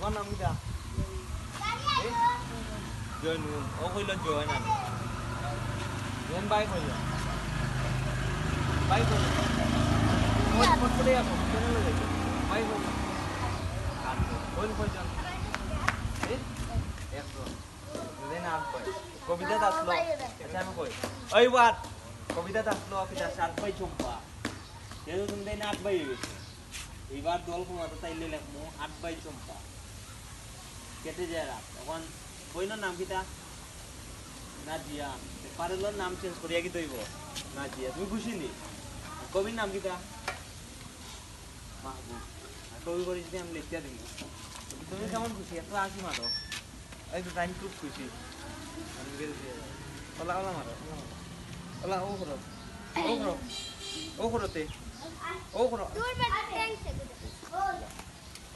তোমার নাম কিটা জয়নুল ও কইল জয় না জয়ন বাই কইল বাই কইল ওই পড়তে যাবো কেন লই যাইছো বাই কইল আর কইল কইজন একশো দেন আট কই কবিতা আসলো আচ্ছা আমি কই ওই ওয়াট কবিতা আসলো কিটা 7 বাই চম্পা এর তুমি দেন 8 বাই গেছে এইবার দল কমাতে তাইলে লেখমু 8 বাই চম্পা কেটে যায় রাত এখন কইনোর নাম কিটা নাজিয়া পারলোর নাম চেঞ্জ করিয়া কি দইব নাজিয়া তুমি খুশি নি কবির নাম কিটা মাহবুব আর কবি করে যদি আমি লিখিয়া দিই তুমি কেমন খুশি এত আসি মারো এই তো টাইম খুব খুশি আমি গেছি ওলা ওলা মারো ওলা ও করো ও করো ও করোতে ও করো